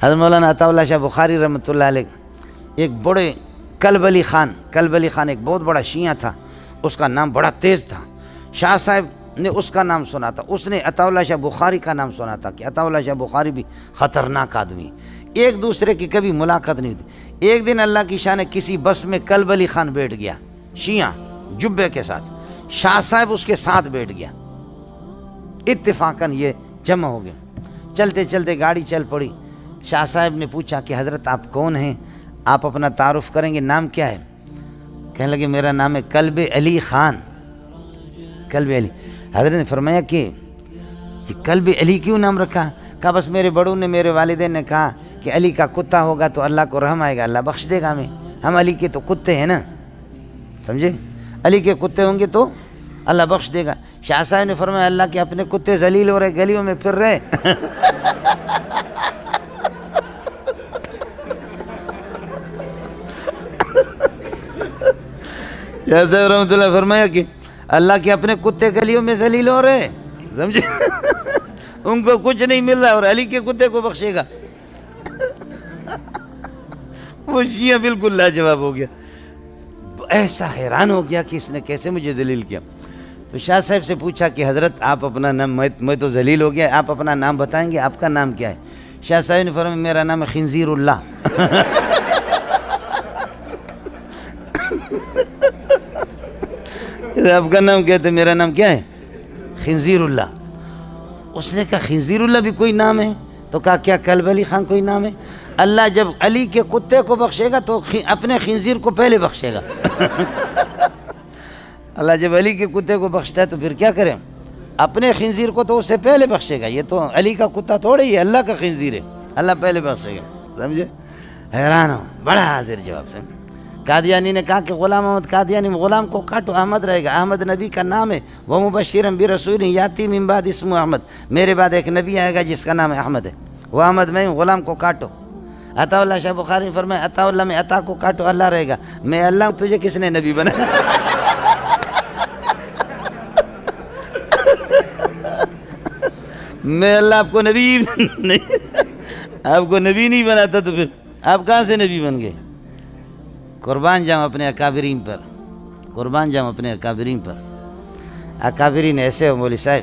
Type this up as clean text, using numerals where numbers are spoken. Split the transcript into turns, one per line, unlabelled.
حضرت مولانا عطا اللہ شاہ بخاری رحمۃ اللہ علیہ ایک بڑے کلب علی خان ایک بہت بڑا شیعہ تھا، اس کا نام بڑا تیز تھا۔ شاہ صاحب نے اس کا نام سنا تھا، اس نے عطا اللہ شاہ بخاری کا نام سنا تھا کہ عطا اللہ شاہ بخاری بھی خطرناک آدمی، ایک دوسرے کی کبھی ملاقات نہیں ہوتی۔ ایک دن اللہ کی شان کسی بس میں کلب علی خان بیٹھ گیا، شیعہ جبے کے ساتھ، شاہ صاحب اس کے ساتھ بیٹھ گیا، اتفاقاً یہ جمع ہو گیا۔ چلتے چلتے گاڑی چل پڑی، شاہ صاحب نے پوچھا کہ حضرت آپ کون ہیں، آپ اپنا تعارف کریں گے، نام کیا ہے؟ کہنے لگے میرا نام ہے کلب علی خان۔ کلب علی، حضرت نے فرمایا کہ کلب علی کیوں نام رکھا؟ کہا بس میرے بڑوں نے، میرے والدین نے کہا کہ علی کا کتا ہوگا تو اللہ کو رحم آئے گا، اللہ بخش دے گا ہمیں، ہم علی کے تو کتے ہیں نا، سمجھے، علی کے کتے ہوں گے تو اللہ بخش دے گا۔ شاہ صاحب نے فرمایا اللہ کے اپنے کتے ذلیل ہو رہے، گلیوں میں پھر رہے۔ شاہ صاحب رحمۃ اللہ فرمایا کہ اللہ کے اپنے کتے گلیوں میں ذلیل ہو رہے، سمجھے، ان کو کچھ نہیں مل رہا اور علی کے کتے کو بخشے گا۔ وہ شیعہ بالکل لاجواب ہو گیا، ایسا حیران ہو گیا کہ اس نے کیسے مجھے ذلیل کیا۔ تو شاہ صاحب سے پوچھا کہ حضرت آپ اپنا نام، میں تو ذلیل ہو گیا، آپ اپنا نام بتائیں گے، آپ کا نام کیا ہے؟ شاہ صاحب نے فرمایا میرا نام ہے خنزیر اللہ۔ آپ کا نام کہتے، میرا نام کیا ہے؟ خنزیر اللہ۔ اس نے کہا خنزیر اللہ بھی کوئی نام ہے؟ تو کہا کیا کلب علی خان کوئی نام ہے؟ اللہ جب علی کے کتے کو بخشے گا تو اپنے خنزیر کو پہلے بخشے گا۔ اللہ جب علی کے کتے کو بخشتا ہے تو پھر کیا کریں، اپنے خنزیر کو تو اس سے پہلے بخشے گا، یہ تو علی کا کتا تھوڑے ہی ہے، اللہ کا خنزیر ہے، اللہ پہلے بخشے گا، سمجھے۔ حیران ہو، بڑا حاضر جواب سے۔ قادیانی نے کہا کہ غلام احمد قادیانی، غلام کو کاٹو، احمد رہے گا، احمد نبی کا نام ہے، وہ مبشرا برسول یاتی من بعد اسمہ احمد، میرے بعد ایک نبی آئے گا جس کا نام احمد ہے، وہ احمد میں ہوں، غلام کو کاٹو۔ عطا اللہ شاہ بخاری نے فرمایا عطا اللہ میں عطا کو کاٹو، اللہ رہے گا، میں اللہ ہوں، تجھے کس نے نبی بنایا؟ میں اللہ آپ کو نبی نہیں، آپ کو نبی نہیں بناتا تو پھر آپ کہاں سے نبی بن گئے؟ قربان جاؤں اپنے اکابرین پر، قربان جاؤں اپنے اکابرین پر۔ اکابرین ایسے ہو مولوی صاحب